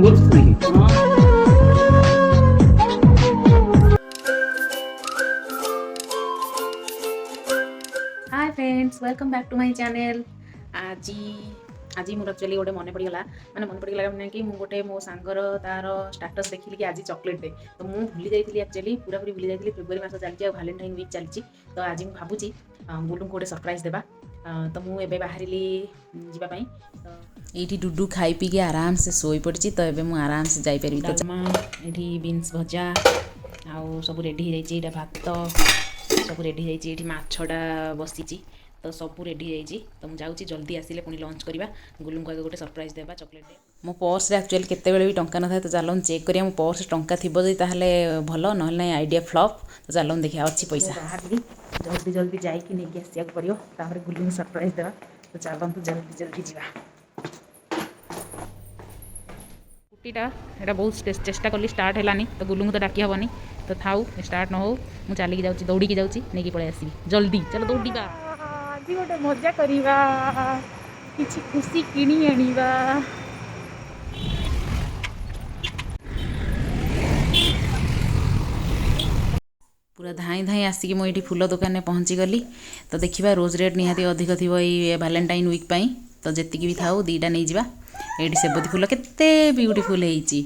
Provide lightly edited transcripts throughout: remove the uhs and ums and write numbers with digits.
Shooting କରୁଛୁ କି? Hi friends welcome back to my channel. आज आज मोर एक्चुअली गोटे मन पड़गला मैंने मन पड़गला मैंने कि मुझे गोटे मो सांगर तार स्टाटस देखिली कि आज चॉकलेट डे तो मुझे भूली जाइए एक्चुअली पूरा पूरी भूली जाइए फेब्रुआरी मास चलती वैलेंटाइन वीक चलती तो आज मुझे भावुची गुलू को गोटे सरप्राइज देवा तो मुझे बाहर जावाई तो ये डुडू खाई पी के आराम से शोई पड़ी तो ये मुझे आराम से जापरि डालमा ये बीन्स भजा आउ सब रेडी हो जाइए भात सब रेडी होती माछटा बसी तो सब रेडी होती तो मुझे जाऊँगी जल्दी आसिले पुणी लंच करवा गुलू को आगे गोटे सरप्राइज देवा चॉकलेट डे मो पर्स एक्चुअली केते भी टंका न था तो चलो चेक करिया मो पर्स टंका थी ताहले भल ना आइडिया फ्लॉप तो चलो देखिए अच्छी पैसा बाहर जल्दी जल्दी जाइए नहीं आसिया पड़ो गुलू को सरप्राइज देवा तो चलतु जल्दी जल्दी जा स्कूटीटा यहाँ बहुत चेष्टा कली स्टार्ट है तो गुलू को तो डाकी हेनी तो थाऊ स्टार्ट न हो मुझे चलिकी जाऊँगी दौड़ी जाऊँगी नहीं पलि आसबि जल्दी चलो दौड़ा आज गोटे मजा करवा किसी खुशी किणी आनिबा पूरा धाई धाई आसिक मुझे फूल दुकान में पहुँची गली तो देखा रोज रेट निहाती अधिक थी ये वैलेंटाइन वीक पाई तो जी भी था दीटा नहीं जावा ये सेबती फूल केते ब्यूटीफुल होती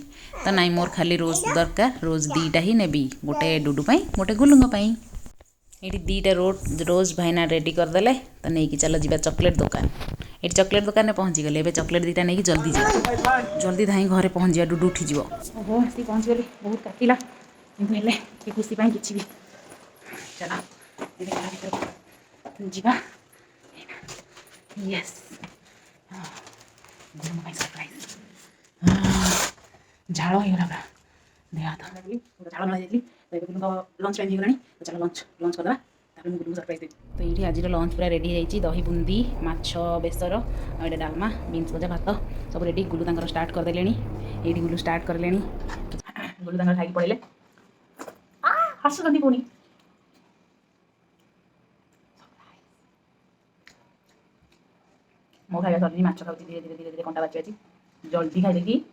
तो नाई मोर खाली रोज दरकार रोज दीटा ही नेबी गोटे डुडू पाई गोटे गुलुंग पाई ये दीटा रोज भाईना रेडी करदे तो नहीं चलो जी चॉकलेट दुकान ये चॉकलेट दुकान में पहुँची गले ए चॉकलेट दीटा नहीं जल्दी जा जल्दी धाई घरे पहुँच जा डुडू उठीज ओहो आसी पहुँच गली बहुत काटिला कि खुशी पाई किसी भी चलो जीवा यस सरप्राइज झाड़ होगा पूरा देह हाथ झाड़ मारी जाइए तो ये लंच टाइम होगा तो चलो लंच करदे गुलू सरप्राइज देवी तो ये आज लंच पूरा रेडी होती दही बुंदी माछ बेसर और डालमा बीन्स भजा भात सब रेडी गुलू तक स्टार्ट करदे ये गुलू स्टार्ट कर गुलू तक खाई पड़े हसुँच पुणी मो खाଇବା सर माछ खाऊँ धीरे धीरे धीरे धीरे कंटा बाची बाची जल्दी खाईदेवी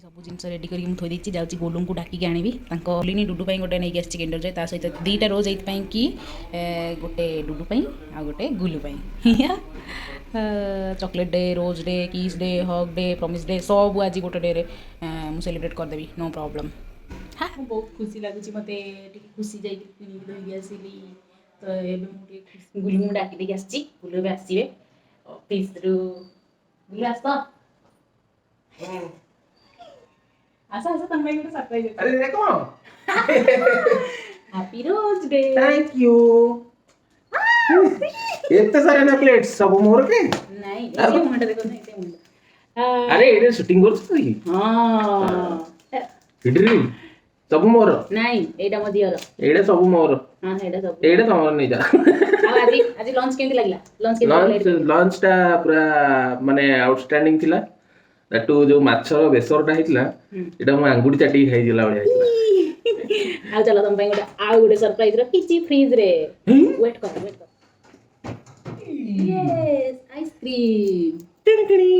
सब जिन रेडी करके मुझे थोड़ी जाऊँगी गोलू को डाकिक आनी बोलिनी डुडू गोटे नहीं आसी किंडर जॉय ता सहित दीटा रोज ये कि गोटे डुडू आ गोटे गुलू चॉकलेट डे रोज डे किस day hug day promise day सब आज गोटे डे मुझे सेलिब्रेट करदेवी नो प्रॉब्लम हाँ बहुत खुशी लगुच मत खुशी जाइए आसली तो ये गुलू डाकी आसी गुलू भी आसवे ऑफिस रु गुलू आस आसा आसा तम गोटे सरप्राइज अरे देखो happy rose day thank you एते सारे चॉकलेट सब मोर के नहीं ये मुंडा देखो ना इते मुंडा अरे ये शूटिंग करछु की हां इडरी सब मोर नहीं एडा मो दियर एडा सब मोर हां एडा सब एडा तमर नहीं जा आज लंच केंती लागला लंच टा पूरा माने आउटस्टैंडिंग थिला टू जो माछर बेसरटा हेतिला एटा म आंगुडी चाटी खाई दिला बढिया हेतिला आ चलो तुम गोटे आउ गोटे सरप्राइज रो किछि फ्रिज रे वेट कर यस आइसक्रीम टिड़ी टिड़ी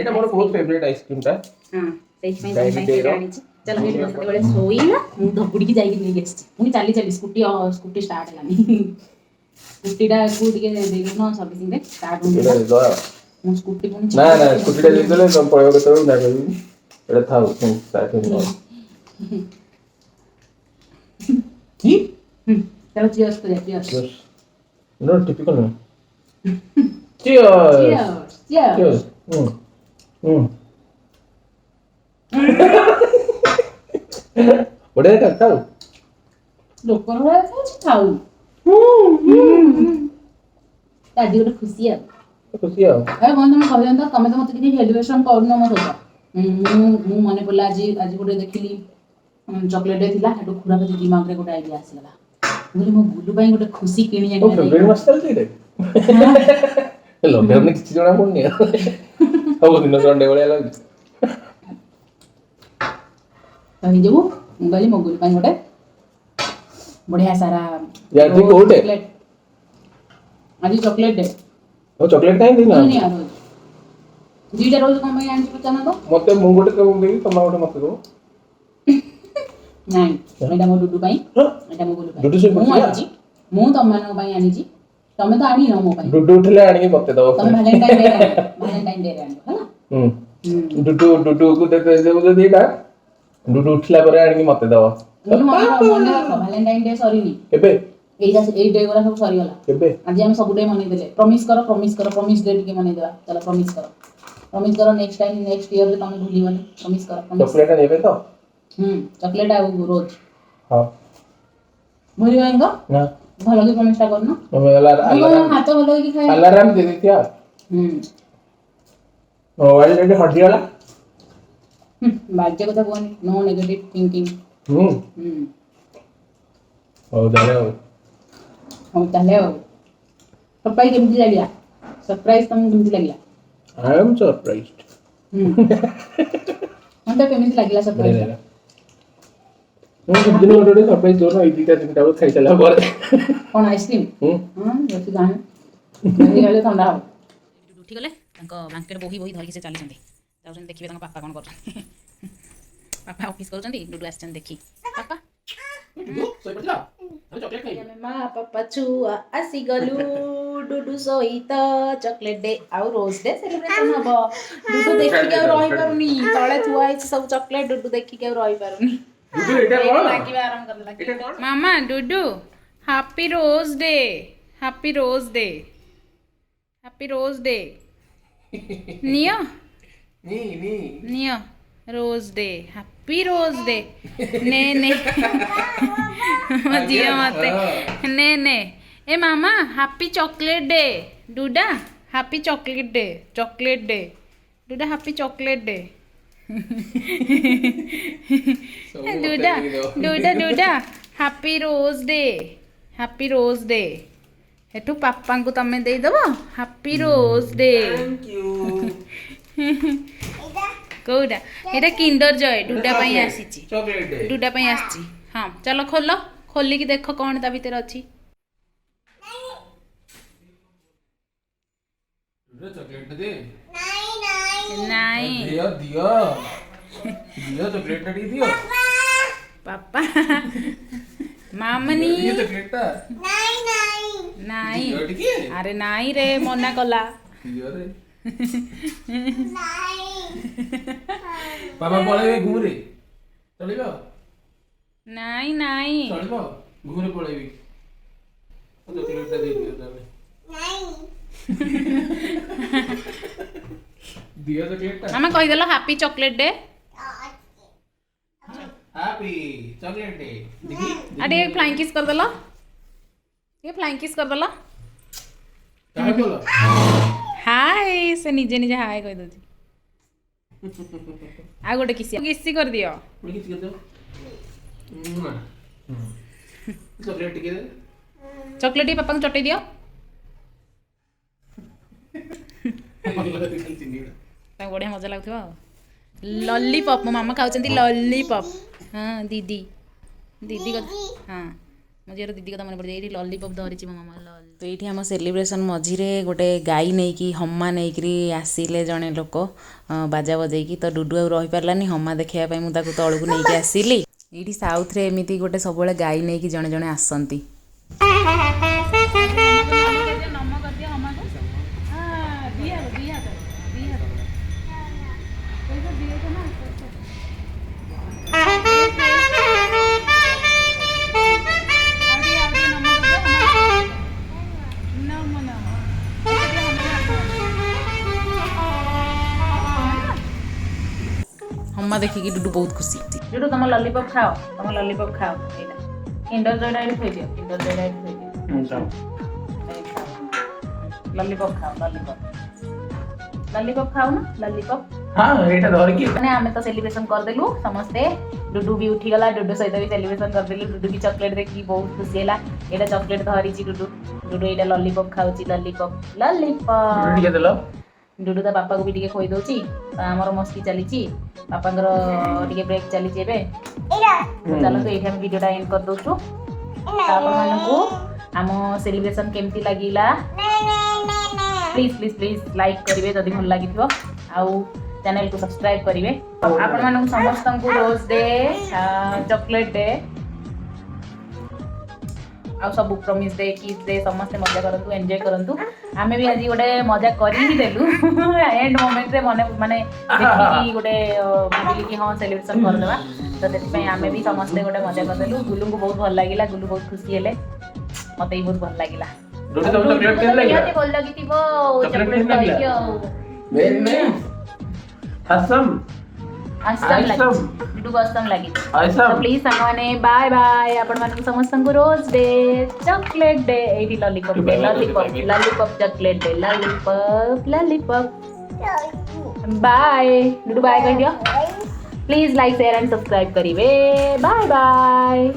एटा मोर बहुत फेवरेट आइसक्रीम ता हां सेही में चलो ये बस बड़े सोईला मु धपुडी की जाई नहीं गेस पुनी चाली चाली स्कूटी स्टार्ट हलानी स्कूटीटा को दिके देबो न सर्विसिंग रे स्टार्ट हो मु स्कूटी पुनी ना स्कूटीटा दे देले तुम पळो के तो ना कहबी एटा थाउ स्टार्ट हो की चलो चीयर्स कर cheers no typical no cheers cheers बड़े करता हूँ लोकल वाला कुछ खाऊ आज गोटे खुशी है ए मन तुम कहले तो तमे तो मत किछि सेलिब्रेशन करनो मत होता मु मने पड़ला आज गोटे देखिली चॉकलेट डे थिला हेटो खुरा पे दिमाग रे गोटे आईडिया आसीला बोले मो गुलू पई गोटे खुशी किणी आनी फेब्रुआरी मास चलती रे ଲକଡାଉନ କିଛି ଜଣା ପଡୁନି ସବୁଦିନ ସଣ୍ଡେ ଭଳିଆ ଲାଗୁଛି। ହେଇଯିବୁ ମୁଁ କହିଲି ମଗୁରି ପାଇଁ ଗୋଟେ ବଢିଆ ସାରା ଆଜି କୋଉଟେ ଚକଲେଟ ଆଜି ଚକଲେଟ ଡେ। ଚକଲେଟ କାହିଁ ଦେଇନା ଦିଟା ରୋଜ କଣ ପାଇଁ ଆଣିଛୁ ପଚାରୁନ ତ? ମତେ ମୁଁ ଗୋଟେ ଦେବି ତମେ ଗୋଟେ ମତେ ଦବ। ନାଇଁ ଏଇଟା ମୋ ଡୁଡୁ ପାଇଁ ଏଇଟା ମୋ ଗୁଲୁ ପାଇଁ ମୁଁ ଆଣିଛି ମୁଁ ତମମାନଙ୍କ ପାଇଁ ଆଣିଛି ତମେ ତ ଆଣିନ ମୋ ପାଇଁ। ଡୁଡୁ ଉଠିଲେ ଆଣିକି ମତେ ଦବ ତମେ ଭାଲେଣ୍ଟାଇନ ଡେ ରେ ଆଣିବ ହେଲା। ଡୁଡୁକୁ ଦେବୁ ଯଦି ଏଇଟା ଡୁଡୁ ଉଠିଲା ପରେ ଆଣିକି ମତେ ଦବ। ମନେ ରଖ ଭାଲେଣ୍ଟାଇନ ଡେ ସରିନି କେବେ ଏଇ ଡେ ଗୁରା ସବୁ ସରିଗଲା କେବେ ଆଜି ଆମେ ସବୁ ଡେ ମନେଇଦେଲେ। ପ୍ରମିସ ପ୍ରମିସ ଡେ ଟିକେ ମନେଇଦେବା ଚାଲ ପ୍ରମିସ କର ନେକ୍ସଟ ଇୟର ରେ ତମେ ଭୁଲିବନି ପ୍ରମିସ କର ଚକଲେଟ ନେବେ ତ ଚକଲେଟ ଆଉ ରୋଜ ହଁ ଭୁଲିବନି ତ ନା ଭଲ କି ପ୍ରମିସ ଟା କରୁନ ହାତ ଭଲ ହେଇକି ଖାଇବା ଆଲାରାମ ଦେ ଦେଖିଆ ମୋବାଇଲ ରେ ହଜିଗଲା ବାଜ୍ୟ କଥା କୁହନି नो नेगेटिव थिंकिंग ହଉ ତାହେଲେ ଆଉ ସରପ୍ରାଇଜ କେମିତି ଲାଗିଲା ସରପ୍ରାଇଜ ତମକୁ କେମିତି ଲାଗିଲା? I am surprised ମତେ କେମିତି ଲାଗିଲା ସରପ୍ରାଇଜ? ମୁଁ ଦିନ ଗୋଟେ ସରପ୍ରାଇଜ ଦଉନ ଏଇ ଦିଟା ତିନିଟା ବେଳକୁ ଖାଇସାରିଲା ପରେ କଣ ଆଇସ୍କ୍ରିମ୍? ବେଶୀ ଜାଣି ହେଇଗଲେ ଥଣ୍ଡା ହବ। ଉଠିଗଲେ ତାଙ୍କ ବ୍ଲାଙ୍କେଟ ବୋହି ବୋହି ଧରିକି ସେ ଚାଲିଛନ୍ତି ଯାଉଛନ୍ତି ଦେଖିବେ ତାଙ୍କ ବାପା କ'ଣ କରୁଛନ୍ତି। ବାପା ଅଫିସ କରୁଛନ୍ତି ଡୁଡୁ ଆସିଛନ୍ତି ଦେଖି ବାପା ମା ବାପା ଛୁଆ ଆସିଗଲୁ ଡୁଡୁ ସହିତ ଚକଲେଟ ଡେ ଆଉ ରୋଜ ଡେ ସେଲିବ୍ରେସନ ହବ। ଡୁଡୁ ଦେଖିକି ଆଉ ରହିପାରୁନି ତଳେ ଥୁଆ ହେଇଛି ସବୁ ଚକଲେଟ ଡୁଡୁ ଦେଖିକି ଆଉ ରହିପାରୁନି ଲାଗିବା ଆରମ୍ଭ କରିଦେଲା। ମାମା Dudu happy rose day happy rose day happy rose day ନିଅ ନିଅ rose day happy rose day ने ने जिया मते ने ने ए मामा happy chocolate day Duda happy chocolate day Duda happy chocolate day Duda Duda Duda happy rose day हेठू पापा को तमे दे दबो happy rose day thank you कोडा एटा किंडर जॉय डुडा पई आसीची डुडा पई आसीची हां चलो खोलो खोली की देखो कोन ता भीतर अछि डुडा चॉकलेट दे नहीं दियो चॉकलेट दी दियो पापा मामनी ये चॉकलेट नहीं अरे नहीं रे मना कला दियो रे पापा पळेबे घुमरे चलिबो नहीं चलिबो घुमरे पळेबी चॉकलेट दे दियो तबे नहीं दियो चॉकलेट मामा कहि देलो happy chocolate day happy chocolate day देखी अरे फ्लाइंग किस कर देलो ये फ्लाइंग किस कर देलो कहां बोलो हाय से निजे निजे हाय कह दो आ गोटे किसी कर दियो चॉकलेट पापा को चटई दियो बढ़िया मजा लगुव लॉलीपॉप मो मामा खाऊँ लॉलीपॉप हाँ दीदी दीदी हाँ मो झीर दीदी कथा मन पड़े ये लॉलीपॉप धरी मो मामा तो ये आम सेलिब्रेशन मझीरे गोटे गाई नहीं कि हम्मा नहीं कि आसिले जड़े लोक बाजा बजेकी तो डुडू आ रही पारानी हम्मा देखापी मुझे तौक नहीं आसली ये साउथ रे एमती गोटे सब गाई नहीं कि जड़े जड़े आसती हम्मा देखिकी डुडू बहुत खुशी डुडू तुम लॉलीपॉप खाओ एटा किंडर जॉयटा एठी थई दियो किंडर जॉयटा एठी थई दियो लॉलीपॉप खाओ लॉलीपॉप खाओ ना लॉलीपॉप हां एटा धर की माने हमें तो सेलिब्रेशन कर देलु समस्ते डुडू भी उठी गला डुडू सहित भी सेलिब्रेशन कर देलु डुडू की चॉकलेट देखि बहुत खुशी हैला एटा चॉकलेट धरी छी डुडू डुडू एटा लॉलीपॉप खाउची लॉलीपॉप लॉलीपॉप ଟିକେ ଦେଲ डुडू ता पापा को भी टिके खोई दोची हमर मस्ती चलीची पापांकर टिके ब्रेक चलीची एबे तो चलो तो एठी हम वीडियोटा एंड कर दोछु आपण मानकू हम सेलिब्रेशन केमती लागिला प्लीज प्लीज प्लीज लाइक करिवे जदि भल लागिथिबो आउ चैनल को सब्सक्राइब करिवे आपण मानकू समस्त को रोज डे चॉकलेट डे आ सब प्रॉमिस डे किस डे समस्त मजा करंतु एन्जॉय करंतु आमे भी आज गोटे मजा करी ही देलु एंड मोमेंट रे मने माने देखि गोटे भाबिली कि हां सेलिब्रेशन कर देबा तो सेति पय आमे भी समस्त गोटे मजा कर देलु गुल्लू को बहुत भल लागिला गुल्लू बहुत खुशी हेले मते भी बहुत भल लागिला डोडी तो चॉकलेट केन लागिला ये बोल लगी थिबो चॉकलेट खाइयो मेन में असम असम लगी डुडू असम लगी असम तो प्लीज संगने बाय बाय आपण मन समस्त को रोज डे चॉकलेट डे एडी lollipop day lollipop lollipop chocolate day lollipop lollipop bye Dudu bye कह दियो please like share and subscribe करिवे बाय बाय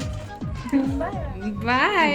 बाय